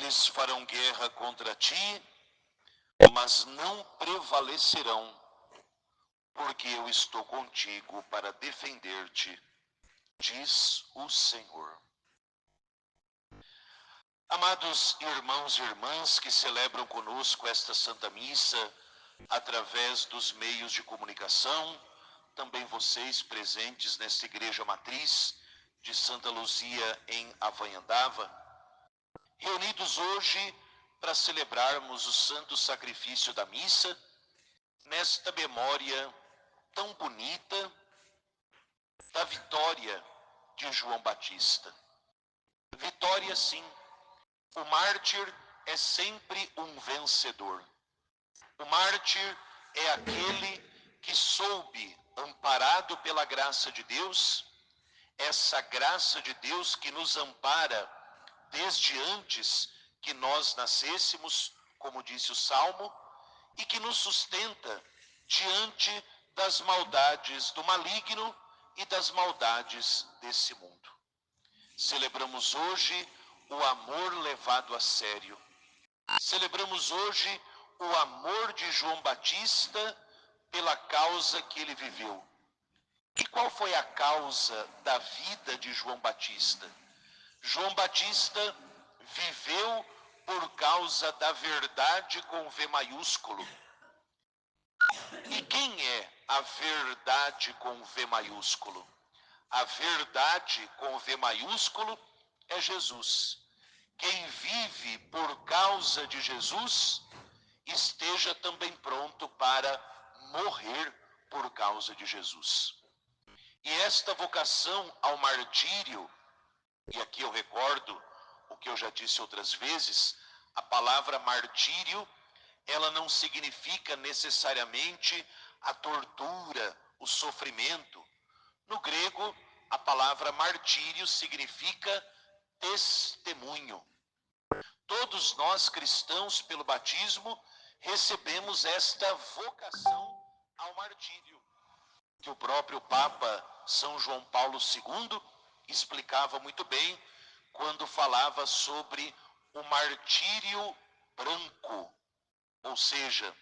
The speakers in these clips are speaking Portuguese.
eles farão guerra contra ti, mas não prevalecerão, porque eu estou contigo para defender-te, diz o Senhor. Amados irmãos e irmãs que celebram conosco esta Santa Missa através dos meios de comunicação, também vocês presentes nesta Igreja Matriz de Santa Luzia em Avanhandava, reunidos hoje para celebrarmos o santo sacrifício da missa, nesta memória tão bonita da vitória de João Batista. Vitória, sim. O mártir é sempre um vencedor. O mártir é aquele que soube, amparado pela graça de Deus, essa graça de Deus que nos ampara desde antes que nós nascêssemos, como disse o Salmo, e que nos sustenta diante das maldades do maligno e das maldades desse mundo. Celebramos hoje o amor levado a sério. Celebramos hoje o amor de João Batista pela causa que ele viveu. E qual foi a causa da vida de João Batista? João Batista viveu por causa da verdade com V maiúsculo. E quem é a verdade com V maiúsculo? A verdade com V maiúsculo é Jesus. Quem vive por causa de Jesus, esteja também pronto para morrer por causa de Jesus. E esta vocação ao martírio, e aqui eu recordo o que eu já disse outras vezes, a palavra martírio, ela não significa necessariamente a tortura, o sofrimento. No grego, a palavra martírio significa testemunho. Todos nós cristãos, pelo batismo, recebemos esta vocação ao martírio, que o próprio Papa São João Paulo II explicava muito bem quando falava sobre o martírio branco, ou seja,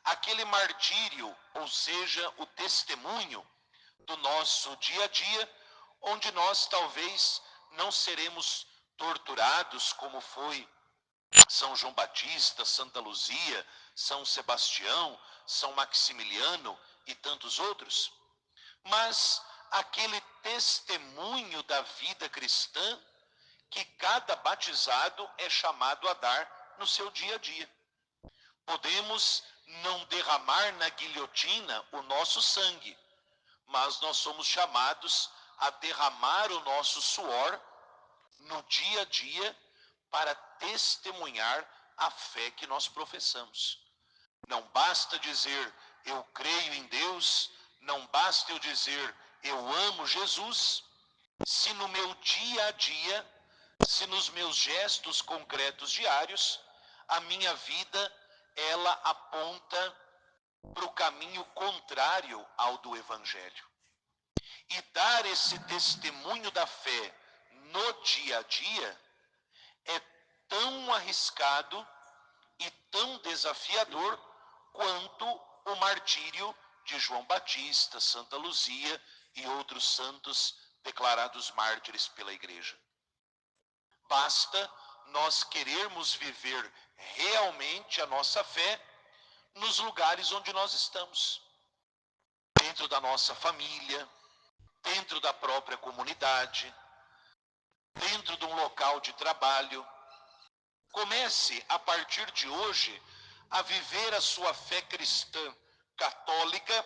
aquele martírio, ou seja, o testemunho do nosso dia a dia, onde nós talvez não seremos torturados como foi São João Batista, Santa Luzia, São Sebastião, São Maximiliano e tantos outros, mas aquele testemunho da vida cristã que cada batizado é chamado a dar no seu dia a dia. Podemos não derramar na guilhotina o nosso sangue, mas nós somos chamados a derramar o nosso suor no dia a dia para testemunhar a fé que nós professamos. Não basta dizer eu creio em Deus, não basta eu dizer eu amo Jesus, se no meu dia a dia, se nos meus gestos concretos diários, a minha vida ela aponta para o caminho contrário ao do Evangelho. E dar esse testemunho da fé no dia a dia é tão arriscado e tão desafiador quanto o martírio de João Batista, Santa Luzia e outros santos declarados mártires pela Igreja. Basta nós querermos viver realmente a nossa fé nos lugares onde nós estamos. Dentro da nossa família, dentro da própria comunidade, dentro de um local de trabalho. Comece, a partir de hoje, a viver a sua fé cristã católica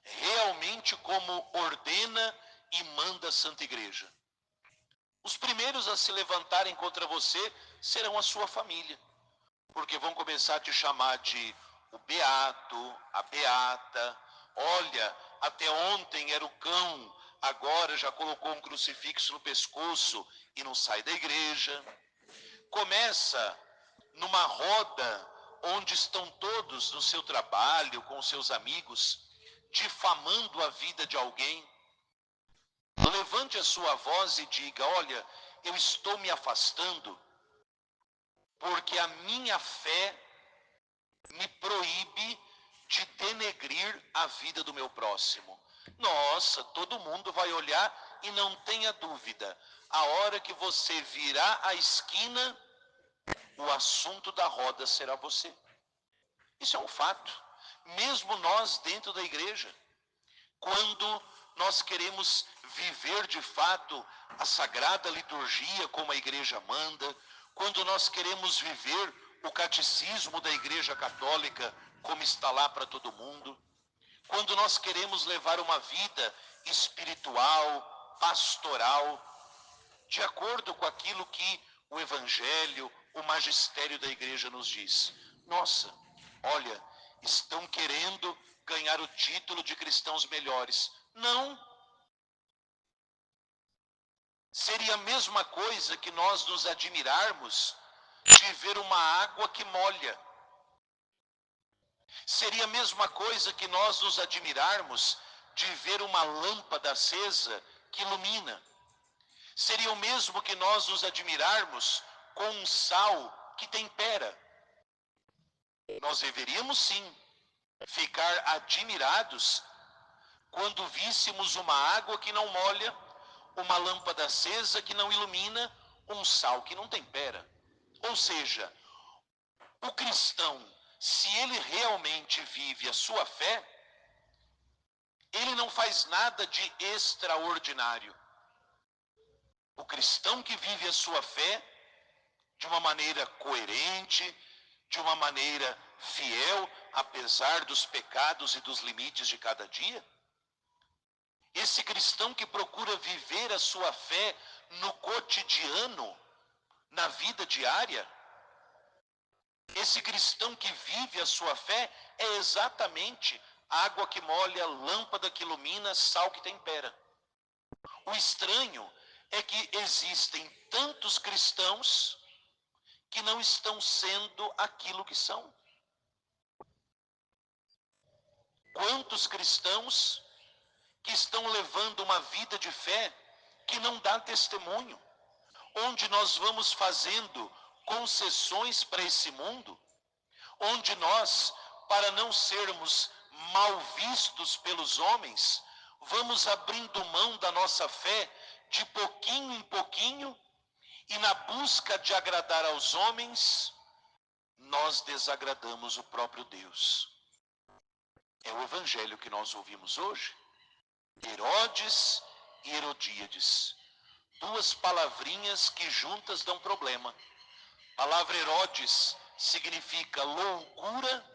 realmente como ordena e manda a Santa Igreja. Os primeiros a se levantarem contra você serão a sua família, porque vão começar a te chamar de o beato, a beata. Olha, até ontem era o cão, agora já colocou um crucifixo no pescoço e não sai da igreja. Começa numa roda onde estão todos no seu trabalho, com seus amigos, difamando a vida de alguém. Levante a sua voz e diga: olha, eu estou me afastando a minha fé me proíbe de denegrir a vida do meu próximo. Nossa, todo mundo vai olhar e não tenha dúvida, a hora que você virar a esquina, o assunto da roda será você. Isso é um fato. Mesmo nós dentro da igreja, quando nós queremos viver de fato a sagrada liturgia como a igreja manda, quando nós queremos viver o catecismo da Igreja Católica como está lá para todo mundo, quando nós queremos levar uma vida espiritual, pastoral, de acordo com aquilo que o Evangelho, o magistério da igreja nos diz. Nossa, olha, estão querendo ganhar o título de cristãos melhores. Não. Seria a mesma coisa que nós nos admirarmos de ver uma água que molha. Seria a mesma coisa que nós nos admirarmos de ver uma lâmpada acesa que ilumina. Seria o mesmo que nós nos admirarmos com um sal que tempera. Nós deveríamos sim ficar admirados quando víssemos uma água que não molha, uma lâmpada acesa que não ilumina, um sal que não tempera. Ou seja, o cristão, se ele realmente vive a sua fé, ele não faz nada de extraordinário. O cristão que vive a sua fé de uma maneira coerente, de uma maneira fiel, apesar dos pecados e dos limites de cada dia, esse cristão que procura viver a sua fé no cotidiano, na vida diária, esse cristão que vive a sua fé é exatamente água que molha, lâmpada que ilumina, sal que tempera. O estranho é que existem tantos cristãos que não estão sendo aquilo que são. Quantos cristãos que estão levando uma vida de fé que não dá testemunho, onde nós vamos fazendo concessões para esse mundo, onde nós, para não sermos mal vistos pelos homens, vamos abrindo mão da nossa fé de pouquinho em pouquinho, e na busca de agradar aos homens, nós desagradamos o próprio Deus. É o evangelho que nós ouvimos hoje. Herodes e Herodíades. Duas palavrinhas que juntas dão problema. A palavra Herodes significa loucura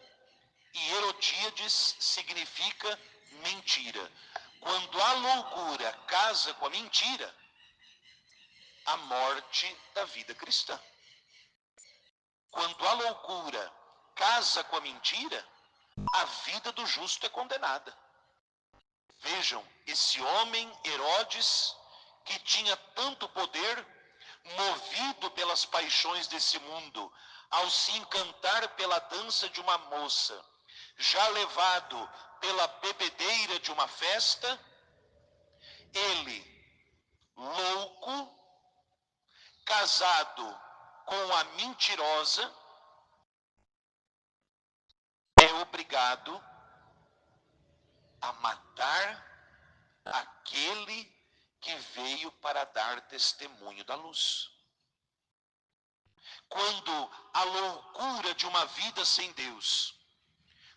e Herodíades significa mentira. Quando a loucura casa com a mentira, a morte da vida cristã. Quando a loucura casa com a mentira, a vida do justo é condenada. Vejam, esse homem Herodes, que tinha tanto poder, movido pelas paixões desse mundo, ao se encantar pela dança de uma moça, já levado pela bebedeira de uma festa, ele, louco, casado com a mentirosa, é obrigado a matar aquele que veio para dar testemunho da luz. Quando a loucura de uma vida sem Deus,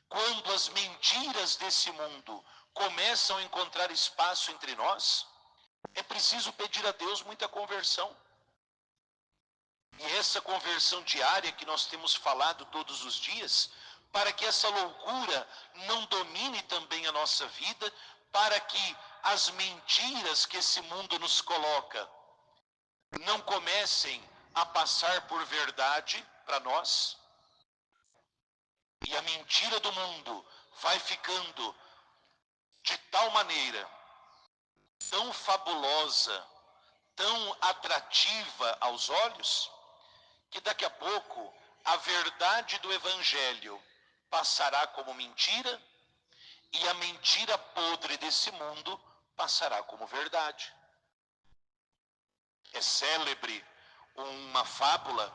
quando as mentiras desse mundo começam a encontrar espaço entre nós, é preciso pedir a Deus muita conversão. E essa conversão diária que nós temos falado todos os dias, para que essa loucura não domine também a nossa vida, para que as mentiras que esse mundo nos coloca não comecem a passar por verdade para nós. E a mentira do mundo vai ficando de tal maneira, tão fabulosa, tão atrativa aos olhos, que daqui a pouco a verdade do Evangelho passará como mentira e a mentira podre desse mundo passará como verdade. É célebre uma fábula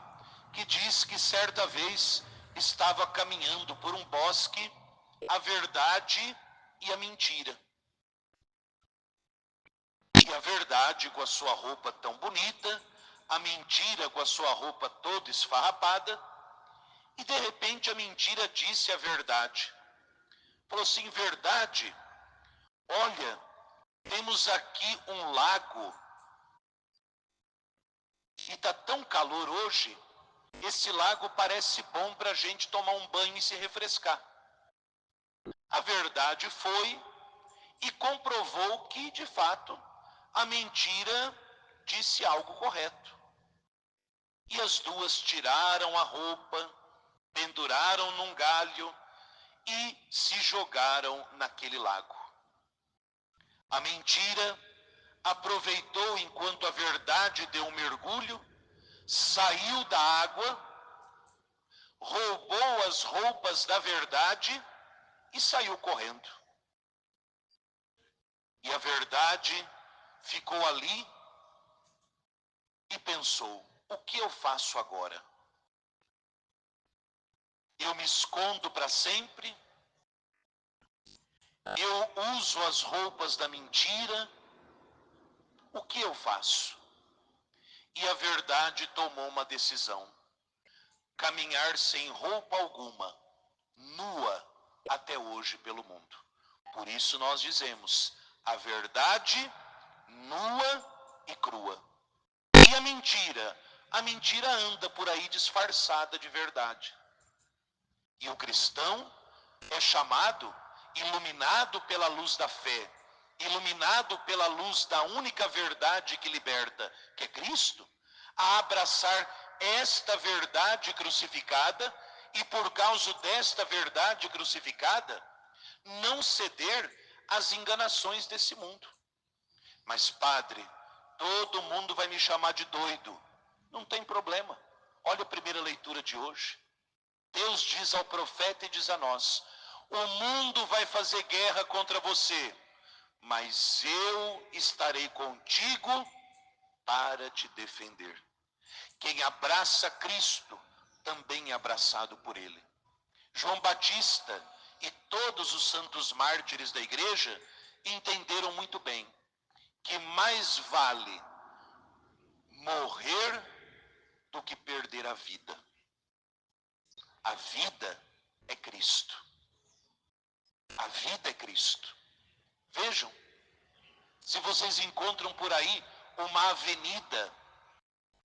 que diz que certa vez estava caminhando por um bosque a verdade e a mentira. E a verdade com a sua roupa tão bonita, a mentira com a sua roupa toda esfarrapada, e de repente a mentira disse a verdade. Falou assim: verdade, olha, temos aqui um lago e está tão calor hoje, esse lago parece bom para a gente tomar um banho e se refrescar. A verdade foi e comprovou que, de fato, a mentira disse algo correto. E as duas tiraram a roupa, penduraram num galho e se jogaram naquele lago. A mentira aproveitou enquanto a verdade deu um mergulho, saiu da água, roubou as roupas da verdade e saiu correndo. E a verdade ficou ali e pensou: o que eu faço agora? Eu me escondo para sempre? Eu uso as roupas da mentira? O que eu faço? E a verdade tomou uma decisão: caminhar sem roupa alguma, nua até hoje pelo mundo. Por isso nós dizemos: a verdade nua e crua. E a mentira? A mentira anda por aí disfarçada de verdade. E o cristão é chamado, iluminado pela luz da fé, iluminado pela luz da única verdade que liberta, que é Cristo, a abraçar esta verdade crucificada e, por causa desta verdade crucificada, não ceder às enganações desse mundo. Mas, padre, todo mundo vai me chamar de doido. Não tem problema. Olha a primeira leitura de hoje. Deus diz ao profeta e diz a nós: o mundo vai fazer guerra contra você, mas eu estarei contigo para te defender. Quem abraça Cristo também é abraçado por ele. João Batista e todos os santos mártires da igreja entenderam muito bem que mais vale morrer do que perder a vida. A vida é Cristo. A vida é Cristo. Vejam, se vocês encontram por aí uma avenida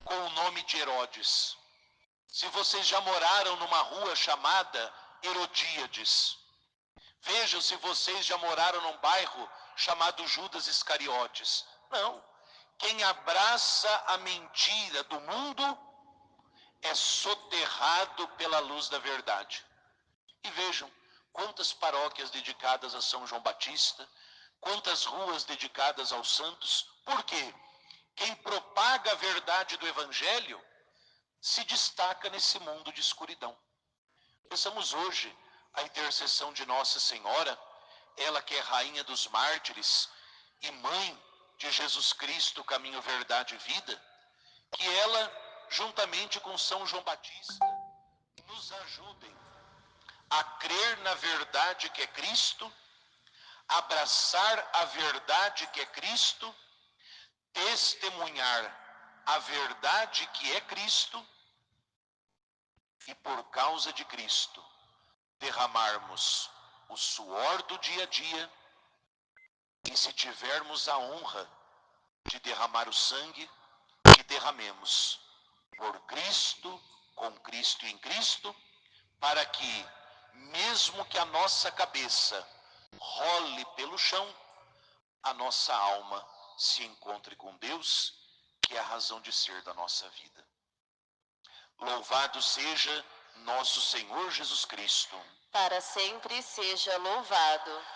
com o nome de Herodes, se vocês já moraram numa rua chamada Herodíades, vejam se vocês já moraram num bairro chamado Judas Iscariotes. Não. Quem abraça a mentira do mundo é soterrado pela luz da verdade. E vejam quantas paróquias dedicadas a São João Batista, quantas ruas dedicadas aos santos. Por quê? Quem propaga a verdade do Evangelho se destaca nesse mundo de escuridão. Pensamos hoje a intercessão de Nossa Senhora, ela que é rainha dos mártires e mãe de Jesus Cristo, caminho, verdade e vida, que ela, juntamente com São João Batista, nos ajudem a crer na verdade que é Cristo, abraçar a verdade que é Cristo, testemunhar a verdade que é Cristo e, por causa de Cristo, derramarmos o suor do dia a dia e, se tivermos a honra de derramar o sangue, que derramemos por Cristo, com Cristo e em Cristo, para que, mesmo que a nossa cabeça role pelo chão, a nossa alma se encontre com Deus, que é a razão de ser da nossa vida. Louvado seja nosso Senhor Jesus Cristo. Para sempre seja louvado.